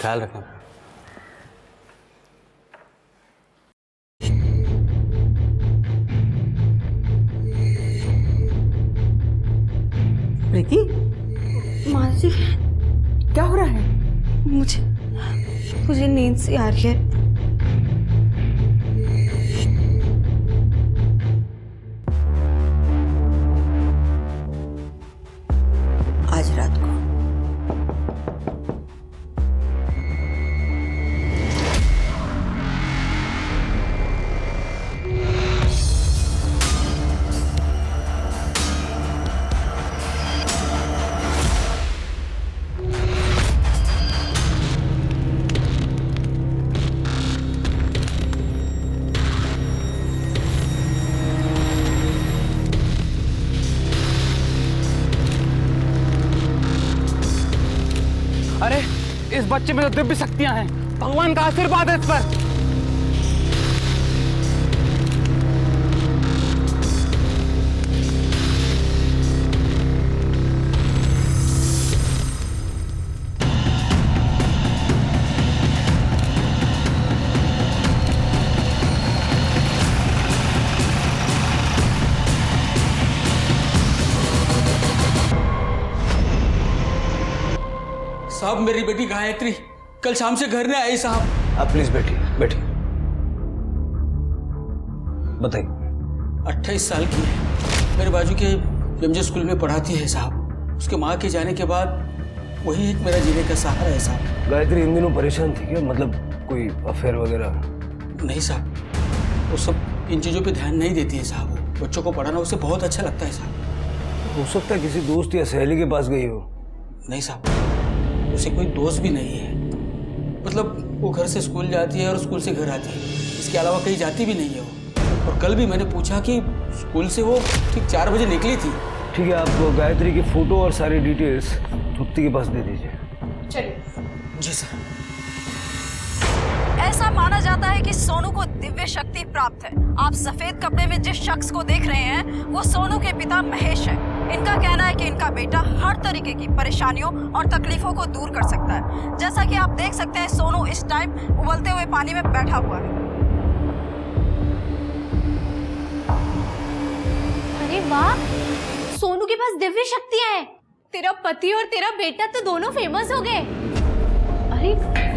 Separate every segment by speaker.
Speaker 1: ख्याल रखना।
Speaker 2: प्रीति,
Speaker 3: माँ जी,
Speaker 2: क्या हो रहा है?
Speaker 3: मुझे नींद सी आ रही है।
Speaker 2: आज रात को
Speaker 1: अरे इस बच्चे में तो दिव्य शक्तियां हैं, भगवान का आशीर्वाद है इस पर।
Speaker 4: साहब, मेरी बेटी गायत्री कल शाम से घर नहीं आई साहब।
Speaker 5: आप प्लीज बैठिए बैठिए, बताइए।
Speaker 4: 28 साल की है, मेरे बाजू के एमजे स्कूल में पढ़ाती है साहब। उसके माँ के जाने के बाद वही एक मेरा जीने का सहारा है साहब।
Speaker 5: गायत्री इन दिनों परेशान थी क्या? मतलब कोई अफेयर वगैरह?
Speaker 4: नहीं साहब, वो सब इन चीज़ों पे ध्यान नहीं देती है साहब। वो बच्चों को पढ़ाना उसे बहुत अच्छा लगता है साहब।
Speaker 5: हो सकता है किसी दोस्त या सहेली के पास गई हो।
Speaker 4: नहीं साहब, उसे कोई दोस्त भी नहीं है। मतलब वो घर से स्कूल जाती है और स्कूल से घर आती है, इसके अलावा कहीं जाती भी नहीं है वो। और कल भी मैंने पूछा कि स्कूल से वो ठीक 4 बजे निकली थी।
Speaker 5: ठीक है, आप गायत्री की फोटो और सारी डिटेल्स तृप्ति के पास दे दीजिए।
Speaker 3: चलिए।
Speaker 4: जी सर।
Speaker 6: ऐसा माना जाता है कि सोनू को दिव्य शक्ति प्राप्त है। आप सफेद कपड़े में जिस शख्स को देख रहे हैं वो सोनू के पिता महेश है। इनका कहना है कि इनका बेटा हर तरीके की परेशानियों और तकलीफों को दूर कर सकता है। जैसा कि आप देख सकते हैं, सोनू इस टाइम उबलते हुए पानी में बैठा हुआ है।
Speaker 3: अरे वाह, सोनू के पास दिव्य शक्तियां हैं। तेरा पति और तेरा बेटा तो दोनों फेमस हो गए। अरे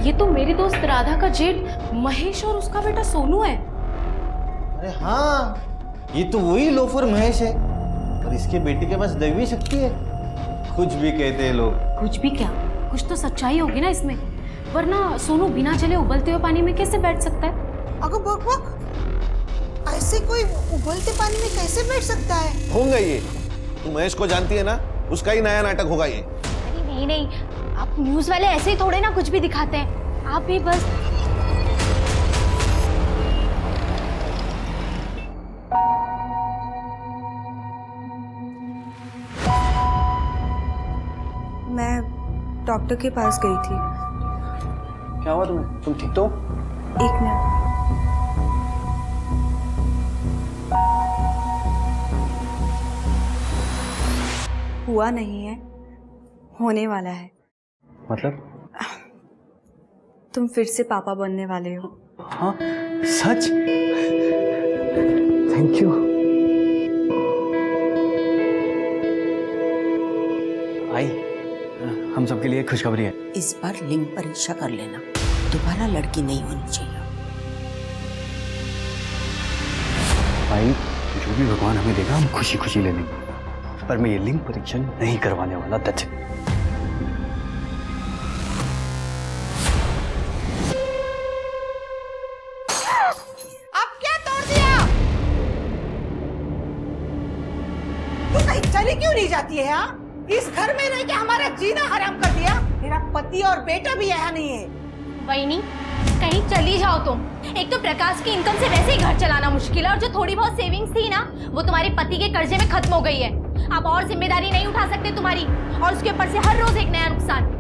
Speaker 3: ये तो मेरी दोस्त राधा का जेठ महेश और उसका बेटा सोनू है।
Speaker 7: अरे हाँ, ये तो वही लोफर महेश है और इसके बेटे के पास दैवीय शक्ति है। कुछ भी कहते हैं लोग।
Speaker 3: कुछ भी क्या, कुछ तो सच्चाई होगी ना इसमें, वरना सोनू बिना चले उबलते हुए पानी में कैसे बैठ सकता है?
Speaker 8: अगर बक ऐसे कोई उबलते पानी में कैसे बैठ सकता है?
Speaker 7: होगा ये, तुम महेश को जानती है ना, उसका ही नया नाटक होगा ये।
Speaker 3: अरे नहीं, आप न्यूज वाले ऐसे ही थोड़े ना कुछ भी दिखाते हैं। आप भी बस मैं डॉक्टर के पास गई थी।
Speaker 1: क्या हुआ तुम्हें? तुम ठीक तो?
Speaker 3: एक मिनट। हुआ नहीं है, होने वाला है।
Speaker 1: मतलब?
Speaker 3: तुम फिर से पापा बनने वाले हो।
Speaker 1: हाँ सच? Thank you. आई, हम सबके लिए खुशखबरी है।
Speaker 2: इस बार लिंग परीक्षा कर लेना, दोबारा लड़की नहीं होनी चाहिए।
Speaker 1: भाई जो भी भगवान हमें देगा हम खुशी खुशी ले लेंगे, पर मैं ये लिंग परीक्षण नहीं करवाने वाला। That's it.
Speaker 8: अब क्या तोड़ दिया? तू कहीं चली क्यों नहीं जाती है? हाँ, इस घर में रह के हमारा जीना हराम कर दिया। मेरा पति और बेटा भी यहाँ नहीं है।
Speaker 3: वही कहीं चली जाओ तुम। एक तो प्रकाश की इनकम से वैसे ही घर चलाना मुश्किल है, और जो थोड़ी बहुत सेविंग्स थी ना वो तुम्हारे पति के कर्जे में खत्म हो गई है। अब और जिम्मेदारी नहीं उठा सकते तुम्हारी, और उसके ऊपर से हर रोज एक नया नुकसान।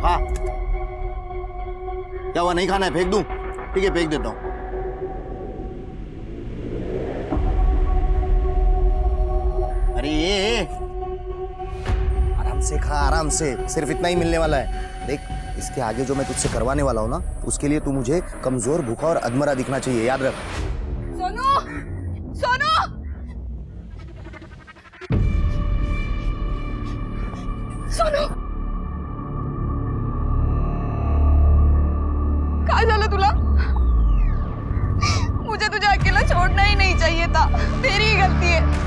Speaker 7: हाँ क्या हुआ, नहीं खाना है? फेंक दूं? ठीक है फेंक देता हूं। अरे ये आराम से खा, आराम से, सिर्फ इतना ही मिलने वाला है। देख इसके आगे जो मैं तुझसे करवाने वाला हूं ना, उसके लिए तू मुझे कमजोर, भूखा और अधमरा दिखना चाहिए, याद रख।
Speaker 6: सोनू, सोनू, सोनू, काय झालं तुला? मुझे तुझे अकेला छोड़ना ही नहीं चाहिए था, तेरी ही गलती है।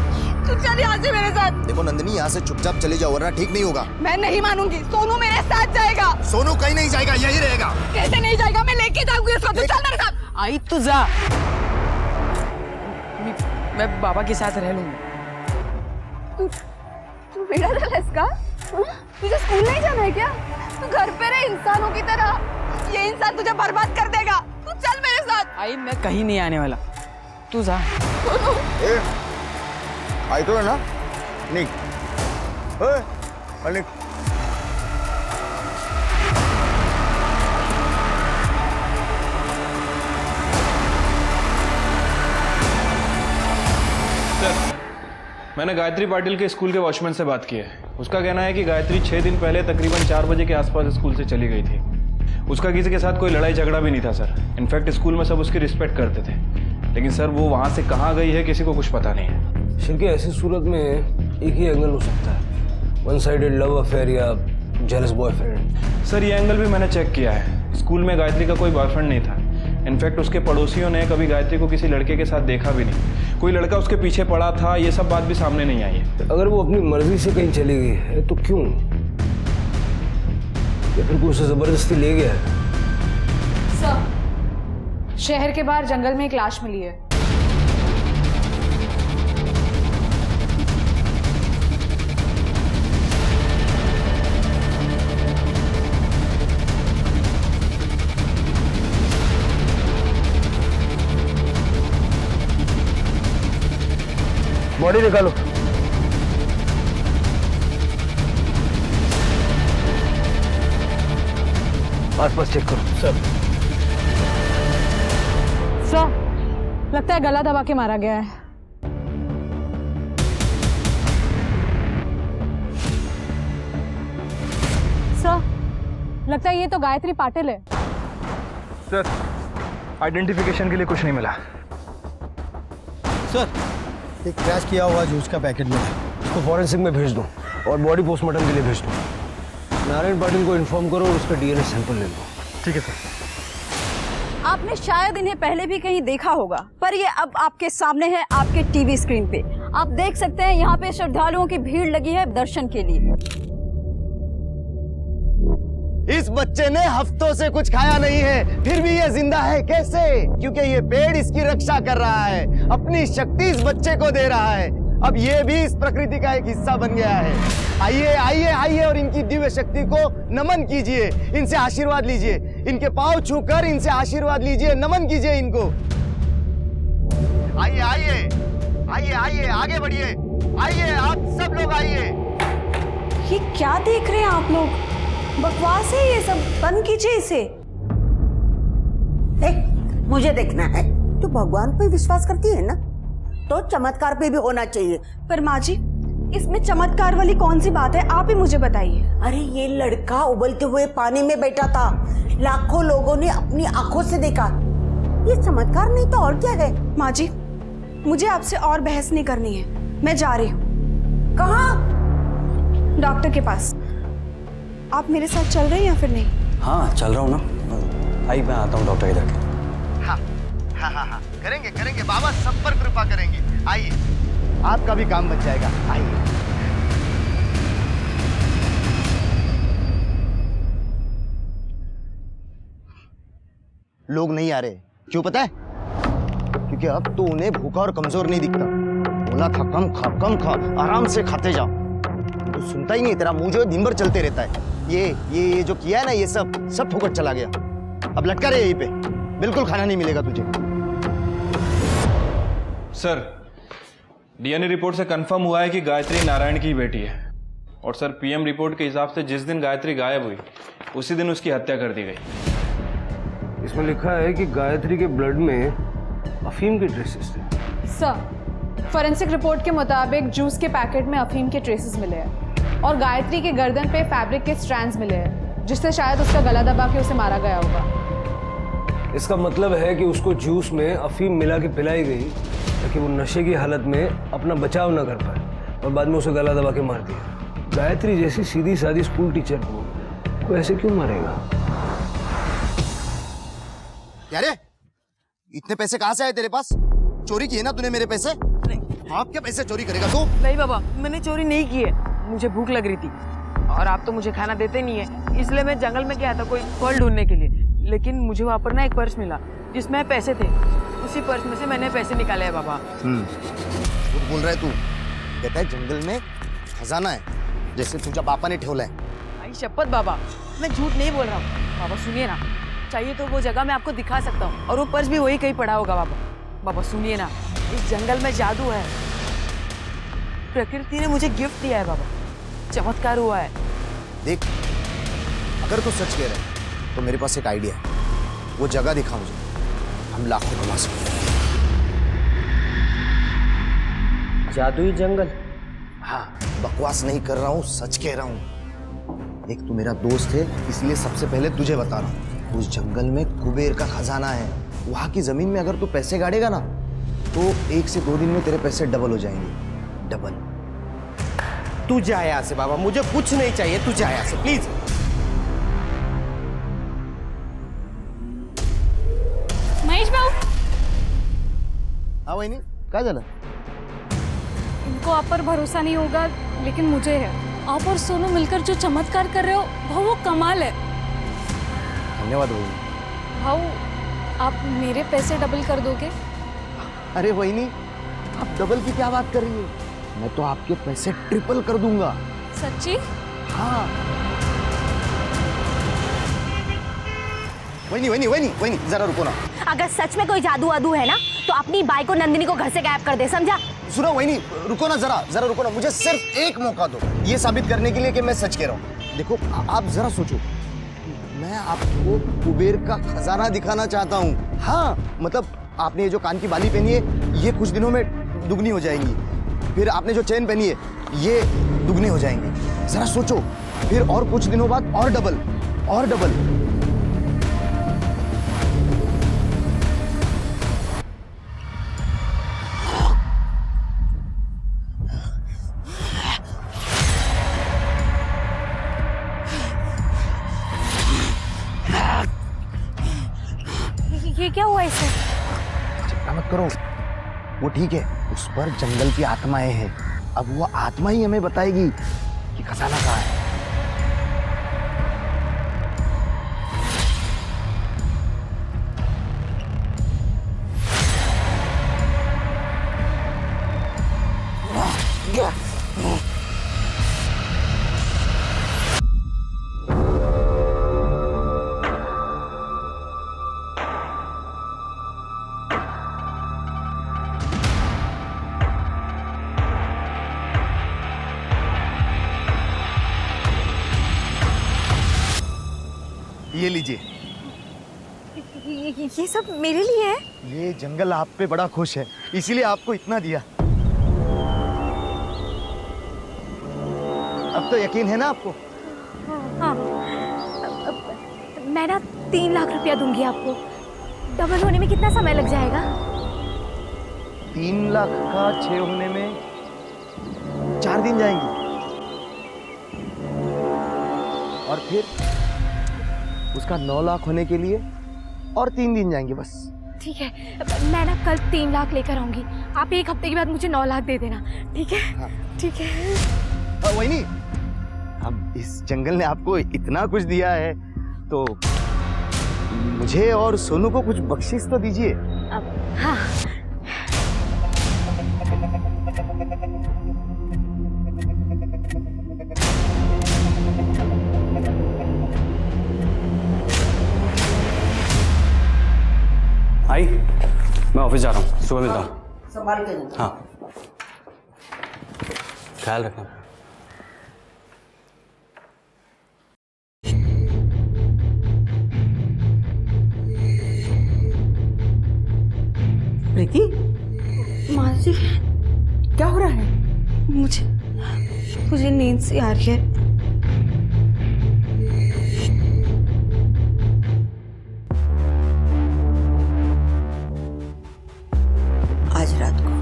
Speaker 6: तू चल यहाँ से मेरे साथ।
Speaker 7: देखो नंदिनी, यहाँ से चुपचाप चले जाओ वरना ठीक नहीं होगा।
Speaker 6: मैं नहीं मानूंगी, सोनू मेरे साथ जाएगा।
Speaker 7: सोनू कहीं नहीं जाएगा, यही रहेगा।
Speaker 6: कैसे नहीं जाएगा? मैं लेके जाऊंगी उसको, तू चल मेरे साथ।
Speaker 4: आई तू जा, मैं बाबा के साथ रह लूंगा।
Speaker 6: तू बेड़ा डाला इसका? तुझे स्कूल नहीं जाना है क्या? तू घर पे रहे इंसानों की तरह, ये इंसान तुझे बर्बाद कर देगा। तू चल मेरे साथ।
Speaker 4: आई मैं कहीं नहीं आने वाला, तू जा।
Speaker 7: आई तो है ना, निक निक।
Speaker 9: मैंने गायत्री पाटिल के स्कूल के वॉचमैन से बात की है। उसका कहना है कि गायत्री 6 दिन पहले तकरीबन 4 बजे के आसपास स्कूल से चली गई थी। उसका किसी के साथ कोई लड़ाई झगड़ा भी नहीं था सर। इनफैक्ट स्कूल में सब उसकी रिस्पेक्ट करते थे, लेकिन सर वो वहाँ से कहाँ गई है किसी को कुछ पता नहीं है।
Speaker 5: शिल्के, ऐसी सूरत में एक ही एंगल हो सकता है, वन साइडेड लव अफेयर या जेलस बॉयफ्रेंड।
Speaker 9: सर ये एंगल भी मैंने चेक किया है। स्कूल में गायत्री का कोई बॉयफ्रेंड नहीं था। इनफैक्ट उसके पड़ोसियों ने कभी गायत्री को किसी लड़के के साथ देखा भी नहीं। कोई लड़का उसके पीछे पड़ा था, ये सब बात भी सामने नहीं आई है।
Speaker 5: अगर वो अपनी मर्जी से कहीं चली गई है तो क्यों, या फिर कोई उसे जबरदस्ती ले गया है?
Speaker 10: सर, शहर के बाहर जंगल में एक लाश मिली है।
Speaker 5: बॉडी निकालो। आसपास चेक करो। सर
Speaker 10: लगता है गला दबा के मारा गया है। सर, लगता है ये तो गायत्री पाटिल है।
Speaker 9: सर आइडेंटिफिकेशन के लिए कुछ नहीं मिला।
Speaker 7: सर एक क्रैश किया हुआ जूस का पैकेट मिला,
Speaker 5: उसको फॉरेंसिक में भेज दो और बॉडी पोस्टमार्टम के लिए भेज दो। नारायण पाटिल को इन्फॉर्म करो और उसका डीएनए सैंपल ले लो।
Speaker 9: ठीक है सर।
Speaker 6: आपने शायद इन्हें पहले भी कहीं देखा होगा, पर ये अब आपके सामने है, आपके टीवी स्क्रीन पे। आप देख सकते हैं यहाँ पे श्रद्धालुओं की भीड़ लगी है दर्शन के लिए।
Speaker 7: इस बच्चे ने हफ्तों से कुछ खाया नहीं है, फिर भी ये जिंदा है। कैसे? क्योंकि ये पेड़ इसकी रक्षा कर रहा है, अपनी शक्ति इस बच्चे को दे रहा है। अब ये भी इस प्रकृति का एक हिस्सा बन गया है। आइए आइए आइए और इनकी दिव्य शक्ति को नमन कीजिए, इनसे आशीर्वाद लीजिए, इनके पांव छूकर इनसे आशीर्वाद लीजिए, नमन कीजिए इनको। आइए आइए आइए आइए, आगे बढ़िए, आइए आप सब लोग आइए।
Speaker 6: ये क्या देख रहे हैं आप लोग? बकवास है ये सब, बंद कीजिए इसे।
Speaker 2: देख, मुझे देखना है। तू भगवान पे विश्वास करती है ना, तो चमत्कार पे भी होना चाहिए।
Speaker 6: पर माँ जी, इसमें चमत्कार वाली कौन सी बात है? आप ही मुझे बताइए।
Speaker 2: अरे ये लड़का उबलते हुए पानी में बैठा था, लाखों लोगों ने अपनी आंखों से देखा। ये चमत्कार नहीं तो और क्या है?
Speaker 6: माँ जी, मुझे आपसे और बहस नहीं करनी है, मैं जा रही हूँ।
Speaker 2: कहाँ?
Speaker 6: डॉक्टर के पास। आप मेरे साथ चल रहे हैं या फिर नहीं?
Speaker 1: हाँ चल रहा हूँ ना। आई मैं आता हूँ डॉक्टर इधर।
Speaker 7: हाँ हाँ हाँ हाँ, करेंगे करेंगे, बाबा सब पर कृपा करेंगे। आइए, आपका भी काम बच जाएगा। आइए। लोग नहीं आ रहे, क्यों पता है? क्योंकि अब तो उन्हें भूखा और कमजोर नहीं दिखता। बोला था कम खा, कम खा, आराम से खाते जाओ। तो सुनता ही नहीं, तेरा मुंह जो दिन भर चलते रहता है। ये जो किया है ना, ये सब फुकट चला गया। अब लटका रहे यहीं पे, बिल्कुल खाना नहीं मिलेगा तुझे।
Speaker 9: सर डीएनए रिपोर्ट से कंफर्म हुआ है कि गायत्री नारायण की बेटी है। और सर पीएम रिपोर्ट के हिसाब से जिस दिन गायत्री गायब हुई उसी दिन उसकी हत्या कर दी गई।
Speaker 5: इसमें लिखा है कि गायत्री के ब्लड में अफीम के ट्रेसेस थे।
Speaker 10: सर, फॉरेंसिक रिपोर्ट के मुताबिक जूस के पैकेट में अफीम के ट्रेसेस मिले हैं और गायत्री के गर्दन पे फैब्रिक के स्ट्रैंड्स मिले हैं, जिससे शायद उसका गला दबा के उसे मारा गया होगा।
Speaker 5: इसका मतलब है कि उसको जूस में अफीम मिला के पिलाई गई ताकि वो नशे की हालत में अपना बचाव न कर पाए और बाद में उसे गला दबा के मार दिया। गायत्री जैसी सीधी सादी स्कूल टीचर को ऐसे क्यों मारेगा?
Speaker 7: यार इतने पैसे कहाँ से आए तेरे पास? चोरी किए ना तूने मेरे पैसे? नहीं। आप क्या पैसे चोरी करेगा तू?
Speaker 11: नहीं बाबा, मैंने चोरी नहीं की है। मुझे भूख लग रही थी और आप तो मुझे खाना देते नहीं है, इसलिए मैं जंगल में गया था कोई फल ढूंढने के लिए। लेकिन मुझे वहाँ पर ना एक पर्स मिला जिसमें पैसे थे। उसी पर्स में से मैंने पैसे निकाले हैं बाबा।
Speaker 7: झूठ बोल रहा है तू। कहता है जंगल में खजाना है, जैसे तुझा पापा ने ठेवला है।
Speaker 11: भाई शपथ बाबा, मैं झूठ नहीं बोल रहा हूँ। बाबा सुनिए ना, चाहिए तो वो जगह मैं आपको दिखा सकता हूँ और वो पर्स भी वही कहीं पड़ा होगा बाबा। बाबा सुनिए ना, इस जंगल में जादू है। प्रकृति ने मुझे गिफ्ट दिया है बाबा, चमत्कार हुआ है।
Speaker 7: देख, अगर तू सच कह रहा है तो मेरे पास एक आइडिया है। वो जगह दिखा मुझे, हम लाखों कमा सकते हैं।
Speaker 11: जादुई जंगल?
Speaker 7: हाँ, बकवास नहीं कर रहा हूँ, सच कह रहा हूँ। एक तू मेरा दोस्त है, इसलिए सबसे पहले तुझे बता रहा हूँ। उस जंगल में कुबेर का खजाना है। वहां की जमीन में अगर तू पैसे गाड़ेगा ना तो 1 से 2 दिन में तेरे पैसे डबल हो जाएंगे। डबल।
Speaker 12: तू जा यहाँ से बाबा, मुझे कुछ नहीं चाहिए, तू जा यहाँ से प्लीज।
Speaker 3: महेश बाबू,
Speaker 7: हाँ वही नहीं, क्या चला?
Speaker 10: इनको आप पर भरोसा नहीं होगा, लेकिन मुझे है। आप और सोनू मिलकर जो चमत्कार कर रहे हो वो कमाल है।
Speaker 7: धन्यवाद वही।
Speaker 10: भाऊ, आप मेरे पैसे डबल कर दोगे?
Speaker 7: अरे वही नहीं, आप डबल की क्या बात कर रही है? मैं तो आपके पैसे ट्रिपल कर दूंगा।
Speaker 10: सच्ची?
Speaker 7: हाँ। वही नहीं, जरा रुको ना।
Speaker 3: अगर सच में कोई जादू वादू है ना तो अपनी बाइक को नंदिनी को घर से गायब कर दे, समझा?
Speaker 7: सुनो वही नहीं, रुको ना जरा रुको ना। मुझे सिर्फ एक मौका दो ये साबित करने के लिए कि मैं सच कह रहा हूँ। देखो आप जरा सोचो, मैं आपको कुबेर का खजाना दिखाना चाहता हूँ। हाँ, मतलब आपने ये जो कान की बाली पहनी है ये कुछ दिनों में दुगनी हो जाएंगी। फिर आपने जो चेन पहनी है ये दुगनी हो जाएंगी। जरा सोचो, फिर और कुछ दिनों बाद और डबल और डबल।
Speaker 3: ये क्या हुआ इसे?
Speaker 7: चिंता मत करो, वो ठीक है। उस पर जंगल की आत्माएं हैं। अब वो आत्मा ही हमें बताएगी कि खजाना कहाँ है। ये लीजिए।
Speaker 3: ये सब मेरे लिए है?
Speaker 7: ये जंगल आप पे बड़ा खुश है, इसीलिए आपको इतना दिया। अब तो यकीन है ना आपको?
Speaker 3: हाँ, मैं ना 3 लाख रुपया दूंगी आपको। डबल होने में कितना समय लग जाएगा?
Speaker 7: 3 लाख का 6 होने में 4 दिन जाएंगे और फिर उसका 9 लाख होने के लिए और 3 दिन जाएंगे बस।
Speaker 3: ठीक है, मैं ना कल 3 लाख लेकर आऊंगी। आप 1 हफ्ते के बाद मुझे 9 लाख दे देना, ठीक है?
Speaker 7: हाँ।
Speaker 3: ठीक है।
Speaker 7: वही नहीं, अब इस जंगल ने आपको इतना कुछ दिया है तो मुझे और सोनू को कुछ बख्शिश तो दीजिए।
Speaker 3: हाँ।
Speaker 1: आई, मैं ऑफिस जा रहा हूँ, सुबह मिलता हूँ।
Speaker 8: संभाल के जाना।
Speaker 1: हाँ, ख्याल रखना।
Speaker 2: मुझे नींद सी आ रही है। आज रात को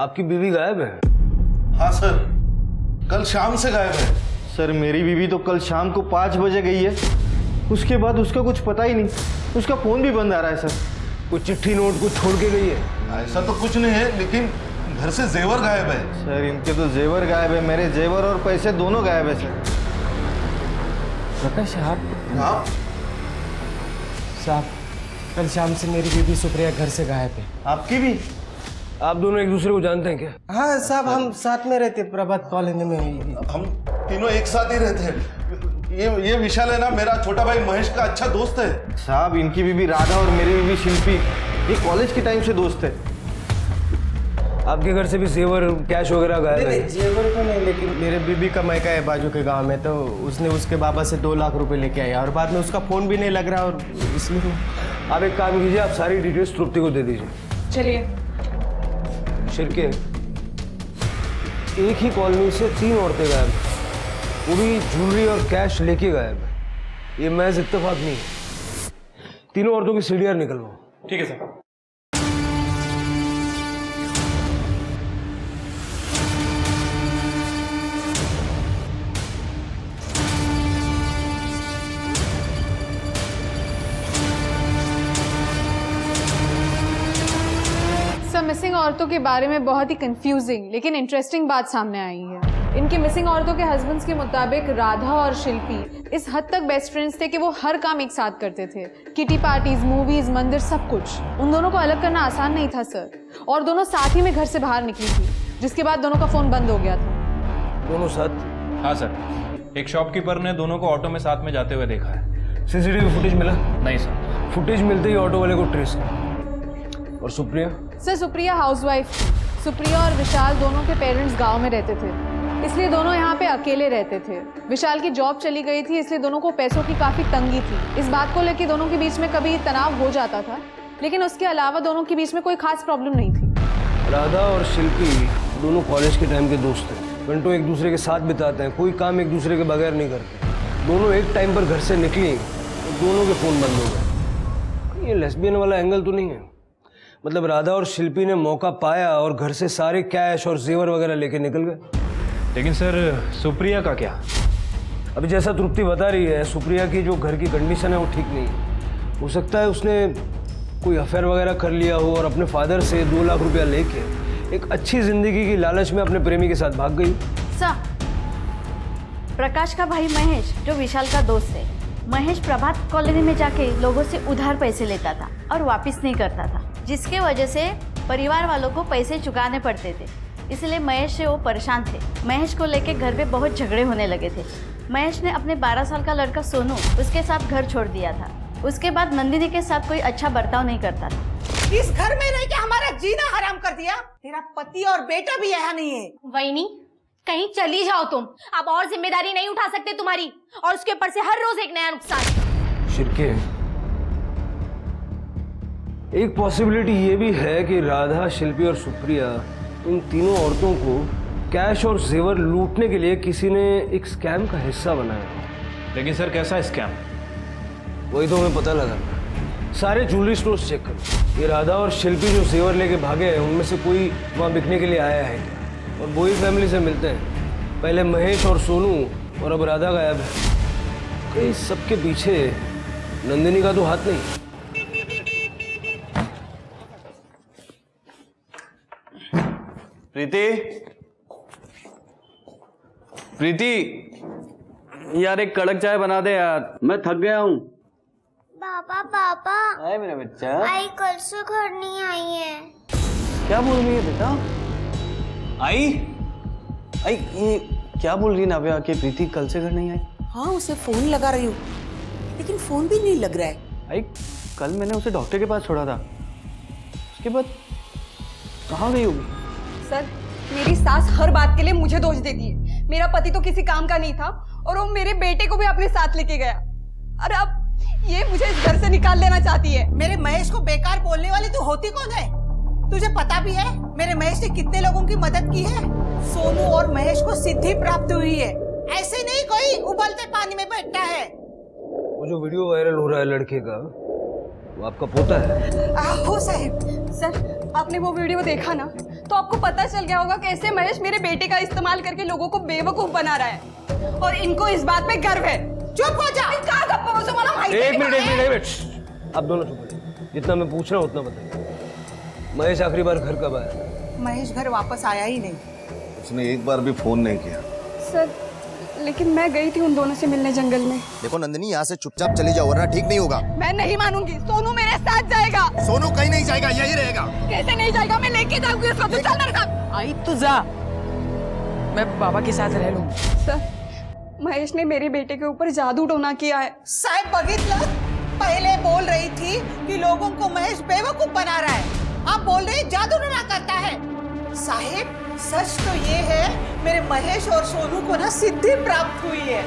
Speaker 5: आपकी बीवी गायब है?
Speaker 13: हाँ सर, कल शाम से गायब है।
Speaker 14: सर मेरी बीवी तो कल शाम को 5 बजे गई है, उसके बाद उसका कुछ पता ही नहीं, उसका फ़ोन भी बंद आ रहा है सर।
Speaker 5: कोई चिट्ठी नोट कुछ छोड़ के गई है?
Speaker 13: ऐसा तो कुछ नहीं है, लेकिन घर से जेवर गायब है।
Speaker 14: सर इनके तो जेवर गायब है, मेरे जेवर और पैसे दोनों गायब है सर।
Speaker 12: प्रकाश आप?
Speaker 13: हाँ
Speaker 12: साहब, कल शाम से मेरी बीबी सुप्रिया घर से गायब है।
Speaker 14: आपकी भी?
Speaker 5: आप दोनों एक दूसरे को जानते हैं क्या?
Speaker 12: हाँ साहब, हम साथ में रहते प्रभात कॉलोनी में।
Speaker 13: हम तीनों एक साथ ही रहते हैं। ये विशाल है ना, मेरा छोटा भाई महेश का अच्छा दोस्त है।
Speaker 14: साहब इनकी बीवी राधा और मेरी बीवी शिल्पी ये कॉलेज के टाइम से दोस्त है।
Speaker 5: आपके घर से भी जेवर कैश वगैरह गायब है?
Speaker 12: जेवर तो नहीं, लेकिन मेरे बीबी का मायका है बाजू के गांव में, तो उसने उसके बाबा से 2 लाख रुपए लेके आया और बाद में उसका फोन भी नहीं लग रहा, और इसलिए
Speaker 5: आप एक काम कीजिए, आप सारी डिटेल्स तृप्ति को दे दीजिए।
Speaker 10: चलिए।
Speaker 5: शिरके, एक ही कॉलोनी से 3 औरतें गायब हैं, वो भी ज्वेलरी और कैश लेके गायब है। ये महज इत्तेफाक नहीं है। तीनों औरतों की सीढ़ियां निकलवाओ।
Speaker 9: ठीक है सर।
Speaker 10: मिसिंग औरतों के बारे में बहुत ही कंफ्यूजिंग लेकिन इंटरेस्टिंग बात सामने आई है। इनके मिसिंग औरतों के हस्बैंड्स के मुताबिक राधा और शिल्पी इस हद तक बेस्ट फ्रेंड्स थे कि वो हर काम एक साथ करते थे। किटी पार्टीज, मूवीज, मंदिर, सब कुछ। उन दोनों को अलग करना आसान नहीं था सर, और दोनों साथ ही में घर से बाहर निकली थी, जिसके बाद दोनों का फोन बंद हो गया था।
Speaker 5: दोनों साथ?
Speaker 9: हाँ सर, एक शॉपकीपर ने दोनों को ऑटो में साथ में जाते हुए देखा है।
Speaker 5: सीसीटीवी फुटेज मिला?
Speaker 9: नहीं सर।
Speaker 5: फुटेज मिलते ही ऑटो वाले को ट्रेस किया। और सुप्रिया?
Speaker 10: सर सुप्रिया हाउसवाइफ थी। सुप्रिया और विशाल दोनों के पेरेंट्स गांव में रहते थे, इसलिए दोनों यहाँ पे अकेले रहते थे। विशाल की जॉब चली गई थी, इसलिए दोनों को पैसों की काफ़ी तंगी थी। इस बात को लेकर दोनों के बीच में कभी तनाव हो जाता था, लेकिन उसके अलावा दोनों के बीच में कोई खास प्रॉब्लम नहीं थी।
Speaker 5: राधा और शिल्पी दोनों कॉलेज के टाइम के दोस्त हैं, घंटों एक दूसरे के साथ बिताते हैं, कोई काम एक दूसरे के बगैर नहीं करते। दोनों एक टाइम पर घर से निकली तो दोनों के फ़ोन बंद हो गए। ये लेस्बियन वाला एंगल तो नहीं है? मतलब राधा और शिल्पी ने मौका पाया और घर से सारे कैश और जेवर वगैरह लेके निकल गए।
Speaker 9: लेकिन सर सुप्रिया का क्या?
Speaker 5: अभी जैसा तृप्ति बता रही है, सुप्रिया की जो घर की कंडीशन है वो ठीक नहीं है। हो सकता है उसने कोई अफेयर वगैरह कर लिया हो और अपने फादर से 2 लाख रुपया लेके एक अच्छी जिंदगी की लालच में अपने प्रेमी के साथ भाग गई।
Speaker 3: सर, प्रकाश का भाई महेश जो विशाल का दोस्त है, महेश प्रभात कॉलोनी में जाके लोगों से उधार पैसे लेता था और वापस नहीं करता था, जिसके वजह से परिवार वालों को पैसे चुकाने पड़ते थे। इसलिए महेश से वो परेशान थे। महेश को लेके घर पे बहुत झगड़े होने लगे थे। महेश ने अपने 12 साल का लड़का सोनू उसके साथ घर छोड़ दिया था। उसके बाद नंदिनी के साथ कोई अच्छा बर्ताव नहीं करता था।
Speaker 8: इस घर में रह के हमारा जीना हराम कर दिया। तेरा पति और बेटा भी यहाँ नहीं है।
Speaker 3: वहीनी, कहीं चली जाओ तुम, अब और जिम्मेदारी नहीं उठा सकते तुम्हारी, और उसके ऊपर से हर रोज एक नया नुकसान।
Speaker 5: शिरके, एक पॉसिबिलिटी ये भी है कि राधा, शिल्पी और सुप्रिया इन तीनों औरतों को कैश और जेवर लूटने के लिए किसी ने एक स्कैम का हिस्सा बनाया।
Speaker 9: लेकिन सर कैसा स्कैम?
Speaker 5: वही तो हमें पता लगा। सारे ज्वेलरी स्टोर्स चेक करो। ये राधा और शिल्पी जो जेवर लेके भागे हैं, उनमें से कोई वहाँ बिकने के लिए आया है क्या? और वही फैमिली से मिलते हैं। पहले महेश और सोनू, और अब राधा गायब है। कहीं सबके पीछे नंदिनी का तो हाथ नहीं।
Speaker 14: प्रीति,
Speaker 15: प्रीति, यार एक कड़क चाय बना दे यार, मैं थक गया हूँ।
Speaker 16: पापा पापा,
Speaker 15: आए मेरा बच्चा।
Speaker 16: आई कल से घर नहीं आई है।
Speaker 15: क्या बोल रही है बेटा? आई ये क्या बोल रही है नाव्या कि प्रीति कल से घर नहीं आई?
Speaker 2: हाँ, उसे फोन लगा रही हूँ लेकिन फोन भी नहीं लग रहा है।
Speaker 15: आई कल मैंने उसे डॉक्टर के पास छोड़ा था, उसके बाद कहाँ गई होगी?
Speaker 6: सर, मेरी सास हर बात के लिए मुझे दोष देती है। मेरा पति तो किसी काम का नहीं था और वो मेरे बेटे को भी अपने साथ लेके गया। अरे अब ये मुझे इस घर से निकाल देना चाहती है।
Speaker 8: मेरे महेश को बेकार बोलने वाली तू होती कौन है? तुझे पता भी है मेरे महेश ने कितने लोगों की मदद की है? सोनू और महेश को सिद्धि प्राप्त हुई है। ऐसे नहीं कोई उबलते पानी में बैठता है।
Speaker 5: वो जो वीडियो वायरल हो रहा है लड़के का, वो आपका पोता है?
Speaker 6: हो साहब, सर आपने वो वीडियो देखा ना, तो आपको पता चल गया होगा कैसे महेश मेरे बेटे का इस्तेमाल करके लोगों को बेवकूफ बना रहा है और इनको इस बात पे गर्व है।
Speaker 8: चुप हो जा।
Speaker 5: एक मिनट, आप दोनों चुप हो जाओ। जितना मैं पूछ रहा हूँ उतना बताइए। महेश आखिरी बार घर कब आया?
Speaker 8: महेश घर वापस आया ही नहीं।
Speaker 13: उसने एक बार भी फोन नहीं किया।
Speaker 6: सर, लेकिन मैं गई थी उन दोनों से मिलने जंगल में।
Speaker 7: देखो नंदिनी, यहाँ से चुपचाप चली जाओ वरना ठीक नहीं होगा।
Speaker 6: मैं नहीं मानूंगी, सोनू मेरे साथ जाएगा।
Speaker 7: सोनू कहीं नहीं जाएगा, यही रहेगा।
Speaker 6: कैसे नहीं जाएगा? मैं लेके जाऊंगी उसको। तू चल मेरे साथ।
Speaker 11: आई तो जा, मैं बाबा के साथ रह लूंगी।
Speaker 6: सर, महेश ने मेरे बेटे के ऊपर जादू टोना किया है।
Speaker 8: साहब बघितलं, पहले बोल रही थी कि लोगों को महेश बेवकूफ बना रहा है, आप बोल रहे जादू टोना करता है। साहेब, सच तो ये है मेरे महेश और सोनू को ना सिद्धि प्राप्त हुई है।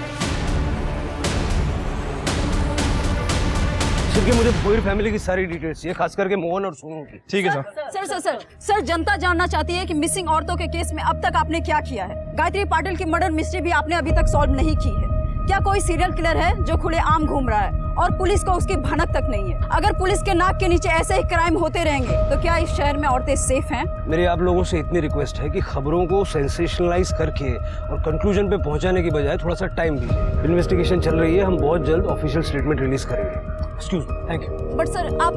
Speaker 5: सिर्फ मुझे पूरी फैमिली की सारी डिटेल्स चाहिए, खास करके मोहन और सोनू की।
Speaker 9: ठीक है sir.
Speaker 6: Sir sir sir sir, जनता जानना चाहती है कि मिसिंग औरतों के केस में अब तक आपने क्या किया है। गायत्री पाटिल की मर्डर मिस्ट्री भी आपने अभी तक सॉल्व नहीं की है। क्या कोई सीरियल किलर है जो खुलेआम घूम रहा है और पुलिस को उसकी भनक तक नहीं है? अगर पुलिस के नाक के नीचे ऐसे ही क्राइम होते रहेंगे तो क्या इस शहर में औरतें सेफ हैं?
Speaker 5: मेरी आप लोगों से इतनी रिक्वेस्ट है कि खबरों को सेंसेशनलाइज करके और कंक्लूजन पे पहुंचाने की बजाय थोड़ा सा टाइम दीजिए। इन्वेस्टिगेशन चल रही है, हम बहुत जल्द ऑफिशियल स्टेटमेंट रिलीज करेंगे। Excuse me, thank you.
Speaker 6: But sir आप,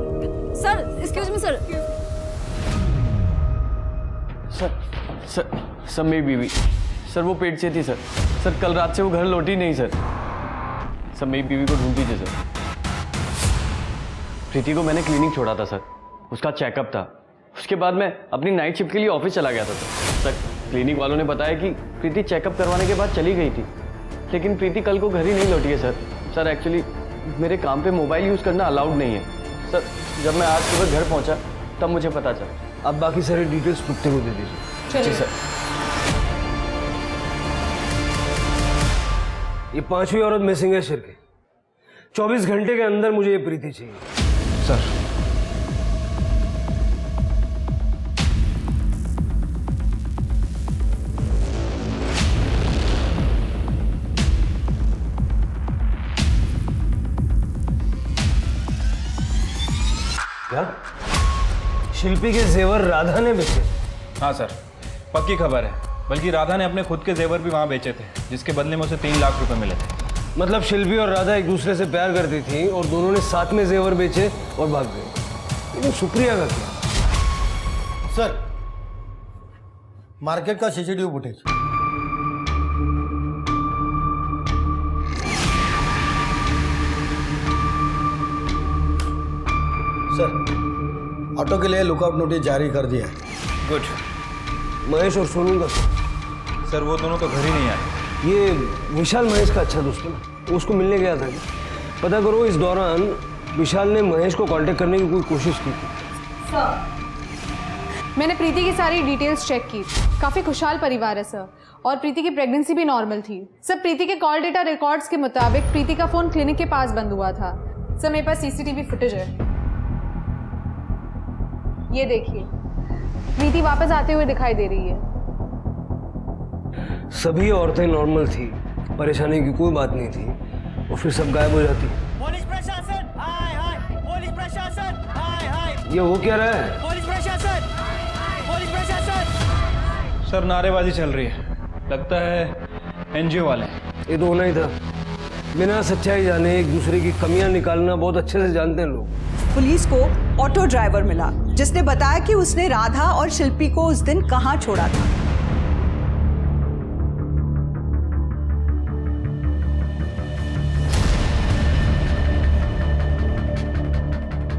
Speaker 6: sir excuse me sir.
Speaker 15: Sir मेरी बीवी, सर वो पेट से थी सर। सर कल रात से वो घर लौटी नहीं सर। सर मेरी बीवी को ढूंढ दीजिए सर। प्रीति को मैंने क्लिनिक छोड़ा था सर, उसका चेकअप था। उसके बाद मैं अपनी नाइट शिफ्ट के लिए ऑफिस चला गया था सर। क्लिनिक वालों ने बताया कि प्रीति चेकअप करवाने के बाद चली गई थी, लेकिन प्रीति कल को घर ही नहीं लौटी है सर। सर एक्चुअली मेरे काम पे मोबाइल यूज़ करना अलाउड नहीं है सर। जब मैं आज सुबह घर पहुंचा तब मुझे पता चला।
Speaker 5: आप बाकी सारी डिटेल्स पुट्टे को दे दीजिए।
Speaker 15: जी सर।
Speaker 5: ये पांचवी औरत मिसिंग है शिर के। 24 घंटे के अंदर मुझे ये प्रीति चाहिए
Speaker 9: सर।
Speaker 5: क्या शिल्पी के जेवर राधा ने बेचे?
Speaker 9: हाँ सर, पक्की खबर है। बल्कि राधा ने अपने खुद के जेवर भी वहाँ बेचे थे, जिसके बदले में उसे 3 लाख रुपए मिले थे।
Speaker 5: मतलब शिल्पी और राधा एक दूसरे से प्यार करती थी और दोनों ने साथ में जेवर बेचे और भाग गए। लेकिन सुप्रिया का क्या?
Speaker 12: सर, मार्केट का सीसीटीवी फुटेज। सर, ऑटो के लिए लुकआउट नोटिस जारी कर दिया है।
Speaker 9: गुड।
Speaker 5: महेश और सोनू का
Speaker 9: सर वो दोनों तो घर ही नहीं आए।
Speaker 5: ये विशाल महेश का अच्छा दोस्त है ना, उसको मिलने गया था। पता करो इस दौरान विशाल ने महेश को कांटेक्ट करने की कोई कोशिश की थी।
Speaker 10: मैंने प्रीति की सारी डिटेल्स चेक की। काफ़ी खुशहाल परिवार है सर, और प्रीति की प्रेगनेंसी भी नॉर्मल थी। सर प्रीति के कॉल डेटा रिकॉर्ड्स के मुताबिक प्रीति का फ़ोन क्लिनिक के पास बंद हुआ था। सर मेरे पास सीसीटीवी फुटेज है, ये देखिए। प्रीति वापस आते हुए दिखाई दे रही है।
Speaker 5: सभी औरतें नॉर्मल थी, परेशानी की कोई बात नहीं थी, और फिर सब गायब हो जाती।
Speaker 17: पुलिस प्रशासन हाय हाय, पुलिस प्रशासन हाय हाय।
Speaker 5: ये हो क्या रहा है?
Speaker 17: पुलिस प्रशासन, पुलिस प्रशासन।
Speaker 9: सर नारेबाजी चल रही है, लगता है एनजीओ वाले।
Speaker 5: ये तो होना ही था। बिना सच्चाई जाने एक दूसरे की कमियां निकालना बहुत अच्छे से जानते हैं लोग।
Speaker 18: पुलिस को ऑटो ड्राइवर मिला जिसने बताया कि उसने राधा और शिल्पी को उस दिन कहां छोड़ा था।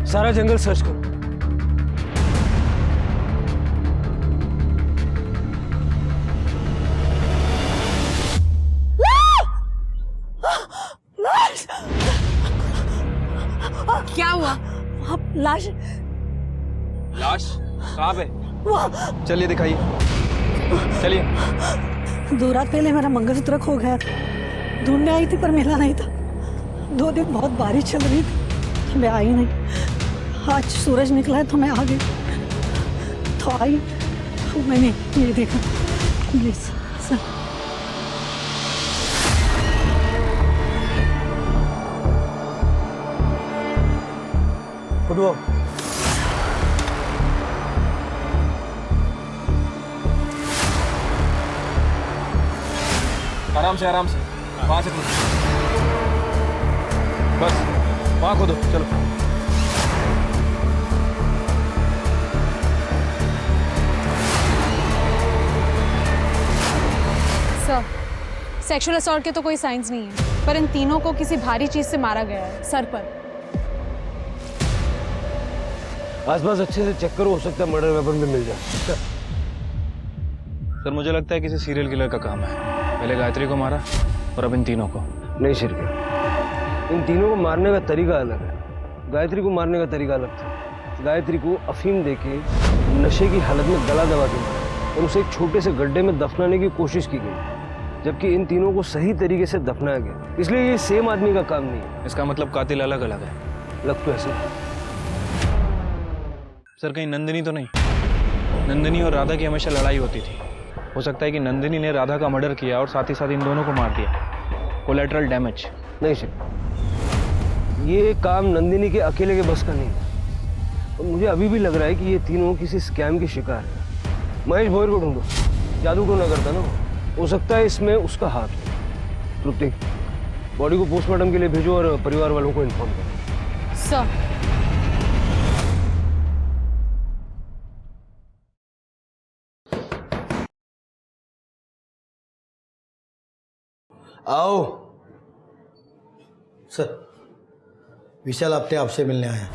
Speaker 5: सारा जंगल सर्च करो।
Speaker 2: क्या हुआ? अब लाश
Speaker 9: लाश कहाँ पे?
Speaker 2: वहाँ
Speaker 9: चलिए दिखाइए, चलिए।
Speaker 2: 2 रात पहले मेरा मंगलसूत्र खो गया था, ढूंढने आई थी पर मिला नहीं था। 2 दिन बहुत बारिश चल रही थी, मैं आई नहीं। आज सूरज निकला है तो मैं आ गई, तो आई तो मैंने ये देखा। ये सब
Speaker 5: खुदवा
Speaker 9: आराम से वहां से खोदो, बस वहां खोदो, चलो।
Speaker 10: सर, सेक्सुअल असॉल्ट के तो कोई साइंस नहीं है, पर इन तीनों को किसी भारी चीज से मारा गया है, सर पर।
Speaker 5: आसपास अच्छे से चेक करो, हो सकता है मर्डर वेपन भी मिल जाए।
Speaker 9: सर मुझे लगता है किसी सीरियल किलर का काम है। पहले गायत्री को मारा और अब इन तीनों को।
Speaker 5: नहीं शिरके, इन तीनों को मारने का तरीका अलग है। गायत्री को मारने का तरीका अलग था। गायत्री को अफीम देके नशे की हालत में गला दबा के मारा और उसे एक छोटे से गड्ढे में दफनाने की कोशिश की गई, जबकि इन तीनों को सही तरीके से दफनाया गया। इसलिए ये सेम आदमी का काम नहीं है।
Speaker 9: इसका मतलब कातिल अलग अलग है।
Speaker 5: लग तो ऐसे।
Speaker 9: सर कहीं नंदिनी तो नहीं? नंदिनी और राधा की हमेशा लड़ाई होती थी। हो सकता है कि नंदिनी ने राधा का मर्डर किया और साथ ही साथ इन दोनों को मार दिया। Collateral damage.
Speaker 5: नहीं सर, ये काम नंदिनी के अकेले के बस का नहीं है। और मुझे अभी भी लग रहा है कि ये तीनों किसी स्कैम के शिकार है। महेश भोयर को ढूंढो, जादू टोना करता ना, हो सकता है इसमें उसका हाथ हो। तृप्ति, बॉडी को पोस्टमार्टम के लिए भेजो और परिवार वालों को इन्फॉर्म करो।
Speaker 10: सर,
Speaker 12: आओ। सर, विशाल अपने आपसे मिलने आया।